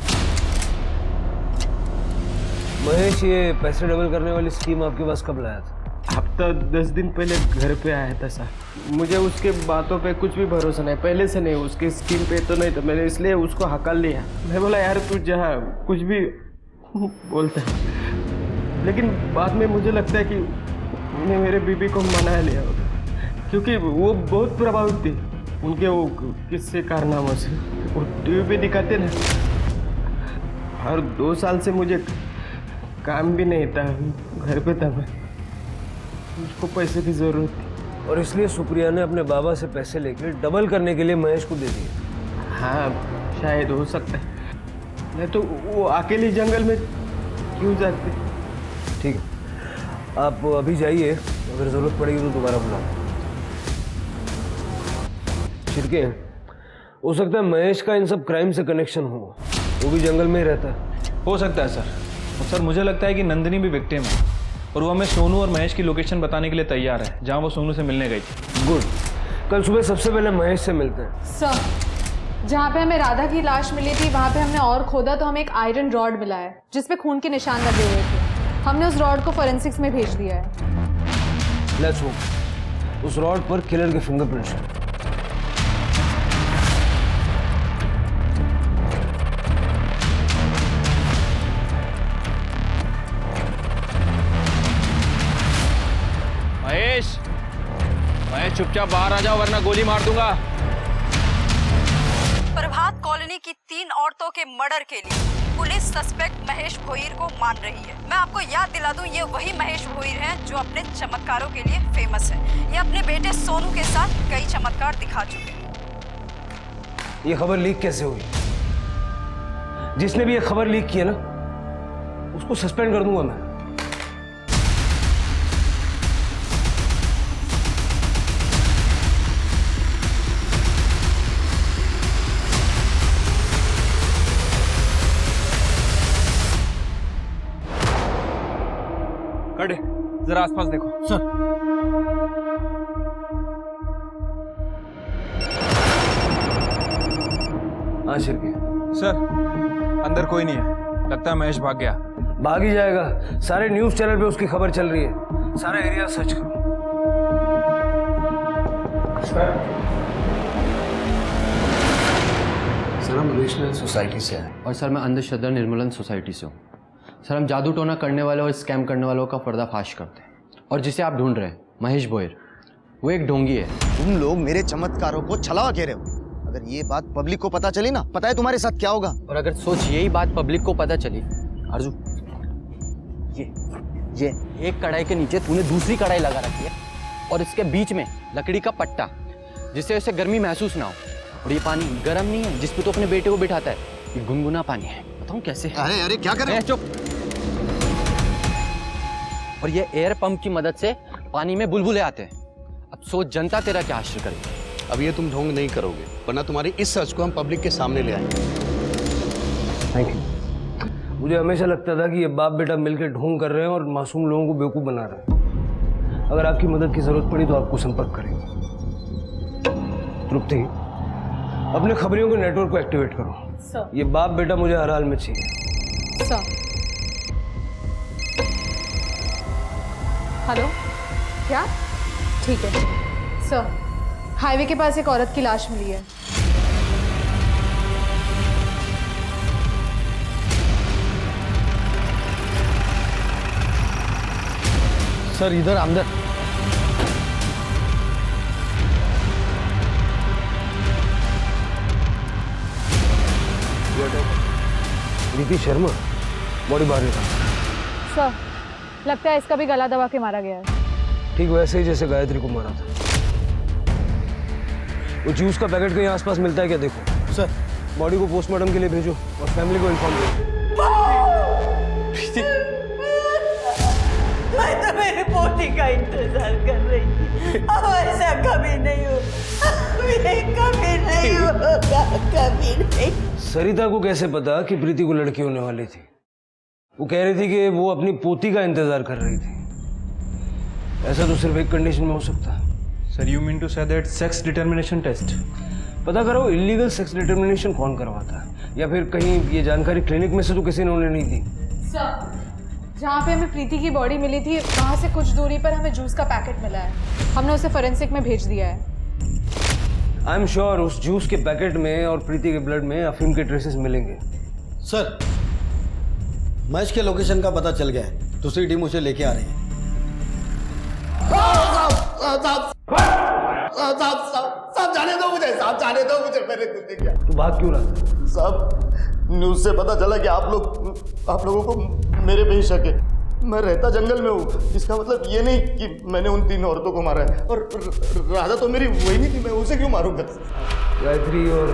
Speaker 5: महेश, ये पैसे डबल करने वाली स्कीम आपके पास कब लाया था?
Speaker 12: हफ्ता 10 दिन पहले घर पे आया था सर। मुझे उसके बातों पे कुछ भी भरोसा नहीं, पहले से नहीं। उसकी स्कीम पे तो नहीं, तो मैंने इसलिए उसको हकल लिया। मैं बोला यार तू जहाँ कुछ भी बोलता है, लेकिन बाद में मुझे लगता है कि मैंने मेरे बीबी को मना लिया होगा, क्योंकि वो बहुत प्रभावित थी उनके वो किस्से कारनामों से। वो टीवी पे दिखाते ना। और 2 साल से मुझे काम भी नहीं था, घर पे था मैं। उसको पैसे की जरूरत थी
Speaker 5: और इसलिए सुप्रिया ने अपने बाबा से पैसे लेकर डबल करने के लिए महेश को दे दिए।
Speaker 12: हाँ, शायद हो सकता है। नहीं तो वो अकेले जंगल में क्यों जाते?
Speaker 5: ठीक है, आप अभी जाइए, अगर जरूरत पड़ेगी तो दोबारा बुलाओ। छिड़के, हो सकता है महेश का इन सब क्राइम से कनेक्शन हो, वो भी जंगल में ही रहता है।
Speaker 9: हो सकता है सर। और सर मुझे लगता है कि नंदिनी भी विक्टिम है और वो हमें सोनू और महेश की लोकेशन बताने के लिए तैयार है, जहां वो सोनू से मिलने गई थी।
Speaker 5: गुड, कल सुबह सबसे पहले महेश से मिलते हैं।
Speaker 10: सर, जहाँ पे हमें राधा की लाश मिली थी वहाँ पे हमने और खोदा तो हमें एक आयरन रॉड मिला है जिसपे खून के निशान लगे हुए थे। हमने उस रॉड को फोरेंसिक्स में भेज दिया है।
Speaker 5: लेट्स होप उस रॉड पर किलर के फिंगरप्रिंट्स हैं।
Speaker 9: महेश चुपचाप बाहर आ जाओ वरना गोली मार दूंगा।
Speaker 6: प्रभात कॉलोनी की 3 औरतों के मर्डर के लिए पुलिस सस्पेक्ट महेश भोईर को मान रही है। मैं आपको याद दिला दूं, ये वही महेश भोईर हैं जो अपने चमत्कारों के लिए फेमस है। ये अपने बेटे सोनू के साथ कई चमत्कार दिखा चुके हैं।
Speaker 5: ये खबर लीक कैसे हुई? जिसने भी ये खबर लीक की है ना, उसको सस्पेंड कर दूंगा मैं।
Speaker 9: कड़े, जरा आसपास देखो।
Speaker 12: सर,
Speaker 5: हाँ शिरके,
Speaker 9: सर अंदर कोई नहीं है, लगता है महेश भाग गया।
Speaker 5: भाग ही जाएगा, सारे न्यूज चैनल पे उसकी खबर चल रही है, सारा एरिया सर्च करो।
Speaker 1: सर हम नेशनल सोसाइटी से आए
Speaker 15: और सर मैं अंधश्रद्धा निर्मूलन सोसाइटी से हूँ। सर हम जादू टोना करने वाले और स्कैम करने वालों का पर्दाफाश करते हैं, और जिसे आप ढूंढ रहे हैं महेश भोयर, वो एक ढोंगी है।
Speaker 7: तुम लोग मेरे चमत्कारों को छलावा कह रहे हो। अगर ये बात पब्लिक को पता चली ना, पता है तुम्हारे साथ क्या होगा?
Speaker 15: और अगर सोच यही बात पब्लिक को पता चली, अर्जु ये एक कढ़ाई के नीचे तूने दूसरी कढ़ाई लगा रखी है, और इसके बीच में लकड़ी का पट्टा, जिससे उसे गर्मी महसूस ना हो। और ये पानी गर्म नहीं है जिस पे तो अपने बेटे को बिठाता है, ये गुनगुना पानी है। बताऊं कैसे?
Speaker 7: अरे अरे क्या कर रहे हो?
Speaker 15: चुप। और ये एयर पंप की मदद से पानी में बुलबुले आते हैं। अब सोच जनता तेरा क्या आश्चर्य करेगी।
Speaker 1: अब ये तुम ढोंग नहीं करोगे, वरना तुम्हारी इस सच को हम पब्लिक के सामने ले आएंगे।
Speaker 5: Thank you. मुझे हमेशा लगता था कि ये बाप बेटा मिलकर ढोंग कर रहे हैं और मासूम लोगों को बेवकूफ़ बना रहे हैं। अगर आपकी मदद की जरूरत पड़ी तो आपको संपर्क करेंगे। तृप्ति, अपने खबरियों के नेटवर्क को एक्टिवेट करो।
Speaker 10: सर।
Speaker 5: ये बाप बेटा मुझे हर हाल में चाहिए।
Speaker 10: सर। हेलो, क्या? ठीक है सर। हाईवे के पास एक औरत की लाश मिली है।
Speaker 14: सर इधर अंदर।
Speaker 5: प्रीति शर्मा बॉडी बाहर निकाल।
Speaker 10: सर लगता है इसका भी गला दबा के मारा गया है।
Speaker 5: ठीक वैसे ही जैसे गायत्री को मारा था। वो जूस का पैकेट कहीं आसपास मिलता है क्या देखो। सर बॉडी को पोस्टमार्टम के लिए भेजो और फैमिली को इन्फॉर्म करो।
Speaker 8: मैं तो मेरे पोती का इंतजार कर रही थी। अब ऐसा कभी नहीं हो, कभी नहीं होगा, कभी नहीं।
Speaker 5: सरिता को कैसे पता कि प्रीति को लड़की होने वाली थी? वो कह रही थी कि वो अपनी पोती का इंतजार कर रही थी। ऐसा तो सिर्फ एक कंडीशन में हो सकता।
Speaker 9: Sir you mean to say that sex determination test?
Speaker 5: पता करो इलीगल सेक्स डिटर्मिनेशन कौन करवाता है, या फिर कहीं ये जानकारी क्लिनिक में से तो किसी ने उन्हें नहीं दी।
Speaker 10: सर जहाँ पे हमें प्रीति की बॉडी मिली थी वहाँ से कुछ दूरी पर हमें जूस का पैकेट मिला है। हमने उसे फोरेंसिक में भेज दिया है।
Speaker 5: आई एम श्योर उस जूस के पैकेट में और प्रीति के ब्लड में अफीम के ट्रेसेस मिलेंगे।
Speaker 14: सर महेश के लोकेशन का पता चल गया है, दूसरी टीम उसे लेके आ रही है।
Speaker 7: साहब जाने दो मुझे, साहब जाने दो मुझे, मैंने कुछ नहीं किया।
Speaker 5: तू भाग क्यों रहा?
Speaker 7: साहब न्यूज से पता चला कि आप लोगों को मेरे पे ही शक है। मैं रहता जंगल में हूँ, इसका मतलब ये नहीं कि मैंने उन 3 औरतों को मारा है। और राधा तो मेरी वही नहीं थी, मैं उसे क्यों मारूंगा?
Speaker 5: गायत्री और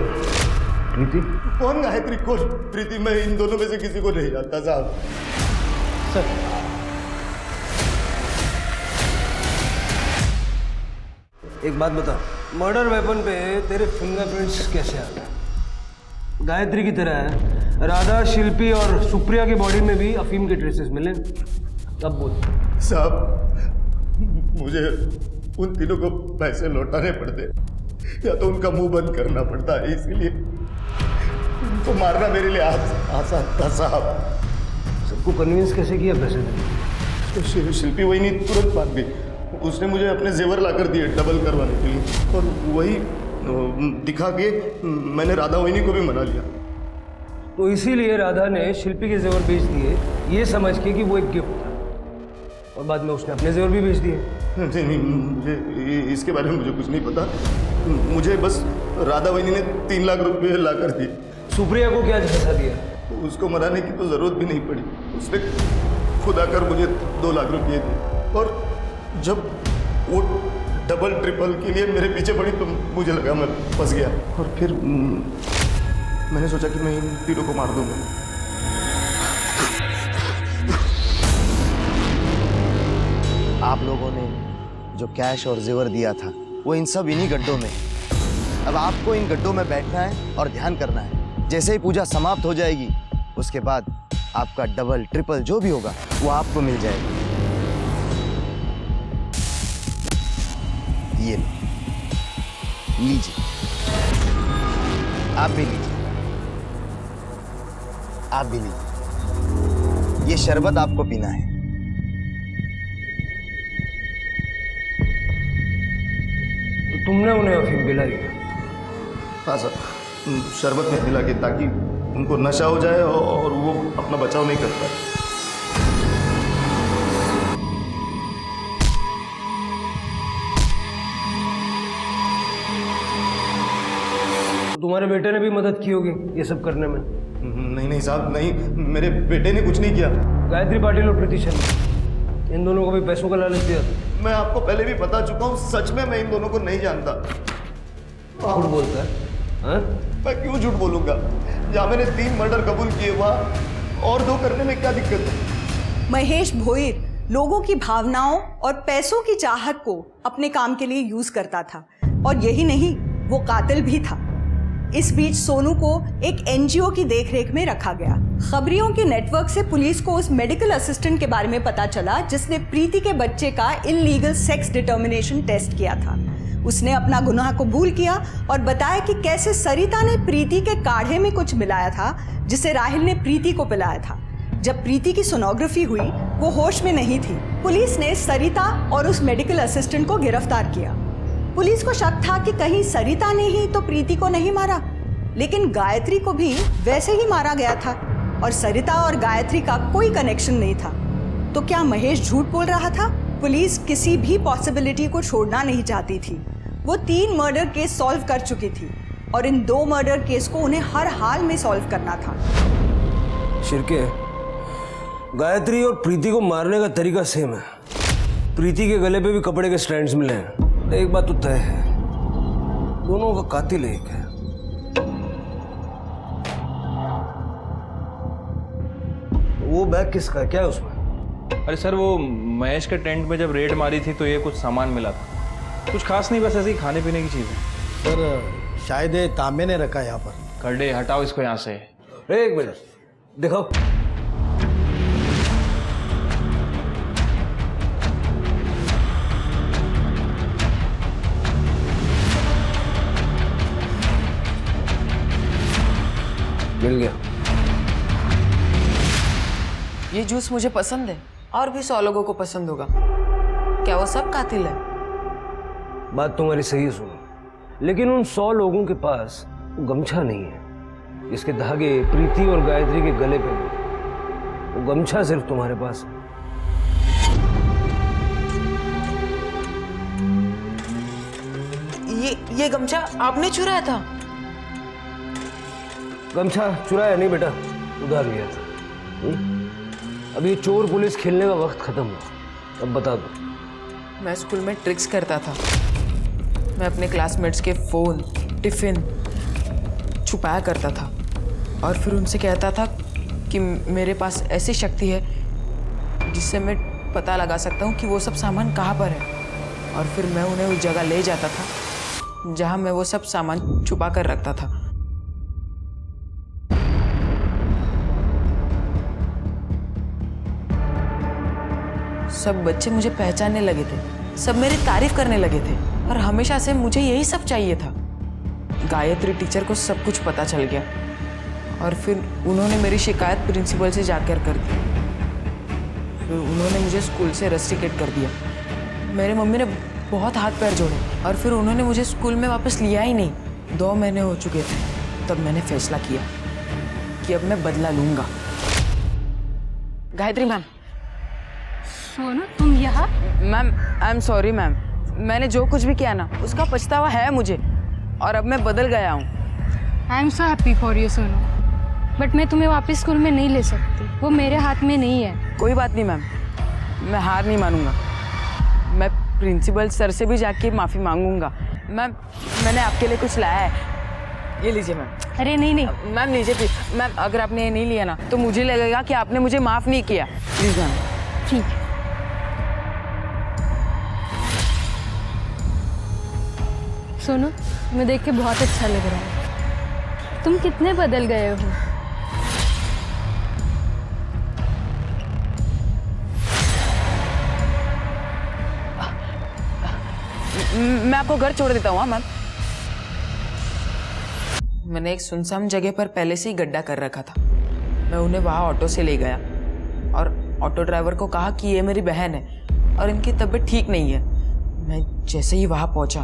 Speaker 5: प्रीति?
Speaker 7: कौन गायत्री कौन प्रीति? मैं इन दोनों में से किसी को नहीं जानता साहब।
Speaker 14: सर
Speaker 5: एक बात बता, मर्डर वेपन पे तेरे फिंगरप्रिंट्स कैसे आ गए? गायत्री की तरह है, राधा, शिल्पी और सुप्रिया की बॉडी में भी अफीम के ट्रेसेस मिले। अब बोल
Speaker 7: साहब, मुझे उन तीनों को पैसे लौटाने पड़ते या तो उनका मुंह बंद करना पड़ता है, इसलिए उनको मारना मेरे लिए आसान था साहब।
Speaker 5: सबको कन्विंस कैसे किया पैसे देने?
Speaker 7: तो शिल्पी वही नहीं तुरंत भाग गई। उसने मुझे अपने जेवर लाकर दिए डबल करवाने के लिए, और वही दिखा के मैंने राधा वहीनी को भी मना लिया।
Speaker 5: तो इसीलिए राधा ने शिल्पी के जेवर बेच दिए, ये समझ के कि वो एक गिफ्ट था, और बाद में उसने अपने जेवर भी बेच दिए।
Speaker 7: नहीं, मुझे इसके बारे में मुझे कुछ नहीं पता। मुझे बस राधा वहीनी ने 3 लाख रुपए ला कर दिए।
Speaker 5: सुप्रिया को क्या झंसा दिया?
Speaker 7: उसको मनाने की तो जरूरत भी नहीं पड़ी, उसने खुद आकर मुझे 2 लाख रुपये दिए। और जब वो डबल ट्रिपल के लिए मेरे पीछे पड़ी तो मुझे लगा मैं फंस गया, और फिर मैंने सोचा कि मैं इन तीनों को मार दूंगा। आप लोगों ने जो कैश और जेवर दिया था वो इन सब इन्हीं गड्ढों में है। अब आपको इन गड्ढों में बैठना है और ध्यान करना है। जैसे ही पूजा समाप्त हो जाएगी उसके बाद आपका डबल ट्रिपल जो भी होगा वो आपको मिल जाएगा। ये लीजिए, आप भी लीजिए। आप भी लीजिए, ये शरबत आपको पीना है।
Speaker 5: तो तुमने उन्हें अफीम पिलाई?
Speaker 13: हाँ सर, शरबत में मिला के ताकि उनको नशा हो जाए और वो अपना बचाव नहीं कर पाए।
Speaker 5: तुम्हारे बेटे ने भी मदद की होगी ये सब करने में?
Speaker 13: नहीं साहब, नहीं, मेरे बेटे ने कुछ नहीं किया।
Speaker 5: गायत्री पाटिल और प्रीति शर्मा, इन दोनों को भी पैसों का लालच दिया था।
Speaker 13: मैं आपको पहले भी बता चुका हूँ, सच में मैं इन दोनों को नहीं जानता।
Speaker 5: झूठ बोलता है?
Speaker 13: मैं क्यों झूठ बोलूंगा? जहाँ मैंने 3 मर्डर कबूल किए वहाँ और 2 करने में क्या दिक्कत है?
Speaker 18: महेश भोईर लोगों की भावनाओं और पैसों की चाहत को अपने काम के लिए यूज करता था, और यही नहीं, वो कातिल भी था। इस बीच सोनू को एक एनजीओ की देखरेख में रखा गया। खबरियों के नेटवर्क से पुलिस को उस मेडिकल असिस्टेंट के बारे में पता चला जिसने प्रीति के बच्चे का इल्लीगल सेक्स डिटर्मिनेशन टेस्ट किया था। उसने अपना गुनाह कबूल किया और बताया कि कैसे सरिता ने प्रीति के काढ़े में कुछ मिलाया था जिसे राहिल ने प्रीति को पिलाया था। जब प्रीति की सोनोग्राफी हुई, वो होश में नहीं थी। पुलिस ने सरिता और उस मेडिकल असिस्टेंट को गिरफ्तार किया। पुलिस को शक था कि कहीं सरिता ने ही तो प्रीति को नहीं मारा, लेकिन गायत्री को भी वैसे ही मारा गया था और सरिता और गायत्री का कोई कनेक्शन नहीं था। तो क्या महेश झूठ बोल रहा था? पुलिस किसी भी पॉसिबिलिटी को छोड़ना नहीं चाहती थी। वो 3 मर्डर केस सॉल्व कर चुकी थी और इन 2 मर्डर केस को उन्हें हर हाल में सॉल्व करना था।
Speaker 5: शिरके, गायत्री और प्रीति को मारने का तरीका सेम है। प्रीति के गले पे भी कपड़े के स्ट्रैंड्स मिले हैं। एक बात तो तय है, दोनों का कातिल एक है। वो बैग किसका, क्या है उसमें?
Speaker 9: अरे सर, वो महेश के टेंट में जब रेड मारी थी तो ये कुछ सामान मिला था। कुछ खास नहीं, बस ऐसे ही खाने पीने की चीज़ है।
Speaker 14: सर शायद ये तांबे ने रखा है यहाँ पर।
Speaker 9: करडे, हटाओ इसको यहाँ से।
Speaker 5: एक मिनट, दिखाओ। मिल गया।
Speaker 11: ये जूस मुझे पसंद है और भी 100 लोगों को पसंद होगा। क्या वो सब कातिल है?
Speaker 5: बात तुम्हारी सही है सुनो, लेकिन उन 100 लोगों के पास वो गमछा नहीं है जिसके धागे प्रीति और गायत्री के गले पे हैं। वो गमछा सिर्फ तुम्हारे पास है।
Speaker 11: ये गमछा आपने चुराया था?
Speaker 5: गमछा चुराया नहीं बेटा, उधार लिया था। अब ये चोर पुलिस खेलने का वक्त खत्म हुआ। अब बता दो।
Speaker 11: मैं स्कूल में ट्रिक्स करता था। मैं अपने क्लासमेट्स के फ़ोन, टिफ़िन छुपाया करता था और फिर उनसे कहता था कि मेरे पास ऐसी शक्ति है जिससे मैं पता लगा सकता हूँ कि वो सब सामान कहाँ पर है, और फिर मैं उन्हें उस जगह ले जाता था जहाँ मैं वो सब सामान छुपा कर रखता था। सब बच्चे मुझे पहचानने लगे थे, सब मेरी तारीफ करने लगे थे और हमेशा से मुझे यही सब चाहिए था। गायत्री टीचर को सब कुछ पता चल गया और फिर उन्होंने मेरी शिकायत प्रिंसिपल से जाकर कर दी। फिर उन्होंने मुझे स्कूल से रस्टिकेट कर दिया। मेरे मम्मी ने बहुत हाथ पैर जोड़े और फिर उन्होंने मुझे स्कूल में वापस लिया ही नहीं। 2 महीने हो चुके थे तब मैंने फैसला किया कि अब मैं बदला लूंगा। गायत्री मैम।
Speaker 3: सोनू, तुम यहाँ?
Speaker 11: Ma'am I am sorry ma'am, मैंने जो कुछ भी किया ना उसका पछतावा है मुझे और अब मैं बदल गया हूँ।
Speaker 3: I am so happy for you Sonu, but मैं तुम्हें वापस स्कूल में नहीं ले सकती, वो मेरे हाथ में नहीं है।
Speaker 11: कोई बात नहीं मैम, मैं हार नहीं मानूंगा। मैं प्रिंसिपल सर से भी जाके माफ़ी मांगूंगा। मैम मैंने आपके लिए कुछ लाया है, ये लीजिए मैम।
Speaker 3: अरे नहीं नहीं
Speaker 11: मैम लीजिए प्लीज। मैम अगर आपने ये नहीं लिया ना तो मुझे लगेगा कि आपने मुझे माफ़ नहीं किया। Please ma'am.
Speaker 3: ठीक है। सोनू, तुम्हें देख के बहुत अच्छा लग रहा है। तुम कितने बदल गए हो।
Speaker 11: मैं आपको घर छोड़ देता हूँ मैम। मैंने एक सुनसान जगह पर पहले से ही गड्ढा कर रखा था। मैं उन्हें वहाँ ऑटो से ले गया और ऑटो ड्राइवर को कहा कि ये मेरी बहन है और इनकी तबीयत ठीक नहीं है। मैं जैसे ही वहाँ पहुँचा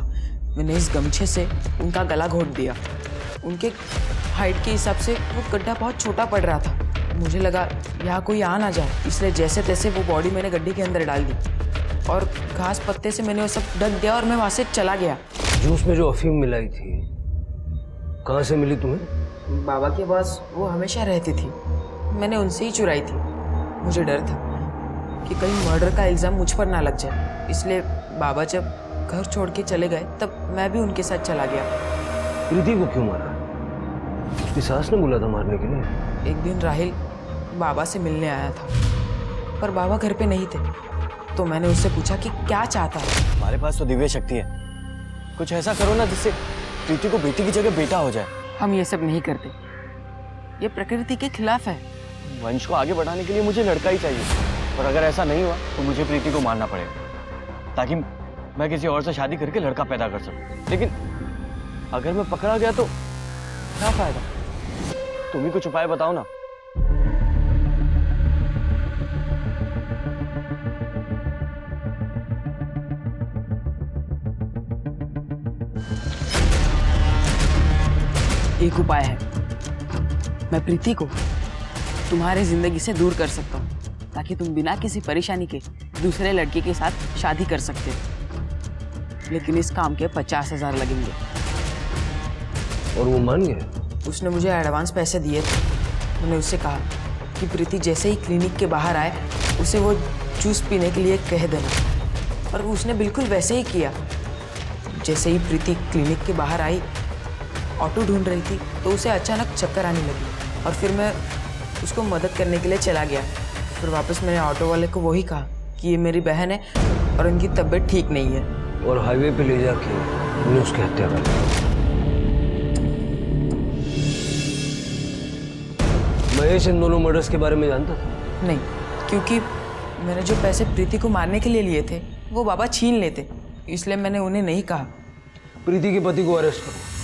Speaker 11: मैंने इस गमछे से उनका गला घोट दिया। उनके हाइट के हिसाब से वो गड्ढा बहुत छोटा पड़ रहा था। मुझे लगा यहाँ कोई आ ना जाए, इसलिए जैसे तैसे वो बॉडी मैंने गड्ढे के अंदर डाल दी और घास पत्ते से मैंने वो सब ढक दिया और मैं वहाँ से चला गया।
Speaker 5: जूस में जो अफीम मिलाई थी कहाँ से मिली तुम्हें?
Speaker 11: बाबा के पास वो हमेशा रहती थी, मैंने उनसे ही चुराई थी। मुझे डर था कि कहीं मर्डर का इल्ज़ाम मुझ पर ना लग जाए, इसलिए बाबा जब घर छोड़ के चले गए तब मैं भी उनके साथ चला गया।
Speaker 5: प्रीति को क्यों मारा? उसकी सास ने बोला था मारने के लिए।
Speaker 11: एक दिन राहिल बाबा से मिलने आया था पर बाबा घर पे नहीं थे, तो मैंने उससे पूछा कि क्या चाहता है।
Speaker 15: हमारे पास तो दिव्य शक्ति है, कुछ ऐसा करो ना जिससे प्रीति को बेटी की जगह बेटा हो जाए।
Speaker 11: हम ये सब नहीं करते, ये प्रकृति के खिलाफ है।
Speaker 15: वंश को आगे बढ़ाने के लिए मुझे लड़का ही चाहिए, और अगर ऐसा नहीं हुआ तो मुझे प्रीति को मारना पड़ेगा ताकि मैं किसी और से शादी करके लड़का पैदा कर सकूं। लेकिन अगर मैं पकड़ा गया तो क्या फायदा? तुम ही कुछ उपाय बताओ ना।
Speaker 11: एक उपाय है, मैं प्रीति को तुम्हारे जिंदगी से दूर कर सकता हूँ ताकि तुम बिना किसी परेशानी के दूसरे लड़के के साथ शादी कर सकते हो। लेकिन इस काम के 50,000 लगेंगे।
Speaker 5: और वो मान गया?
Speaker 11: उसने मुझे एडवांस पैसे दिए थे। मैंने उससे कहा कि प्रीति जैसे ही क्लिनिक के बाहर आए उसे वो जूस पीने के लिए कह देना, और उसने बिल्कुल वैसे ही किया। जैसे ही प्रीति क्लिनिक के बाहर आई, ऑटो ढूंढ रही थी तो उसे अचानक चक्कर आने लगी और फिर मैं उसको मदद करने के लिए चला गया। फिर वापस मैंने ऑटो वाले को वही कहा कि ये मेरी बहन है और उनकी तबीयत ठीक नहीं है।
Speaker 5: और हाईवे पे ले जाके उन्हें उसकी हत्या कर दी। महेश इन दोनों मर्डर्स के बारे में जानता था?
Speaker 11: नहीं, क्योंकि मैंने जो पैसे प्रीति को मारने के लिए लिए थे वो बाबा छीन लेते, इसलिए मैंने उन्हें नहीं कहा।
Speaker 5: प्रीति के पति को अरेस्ट करो।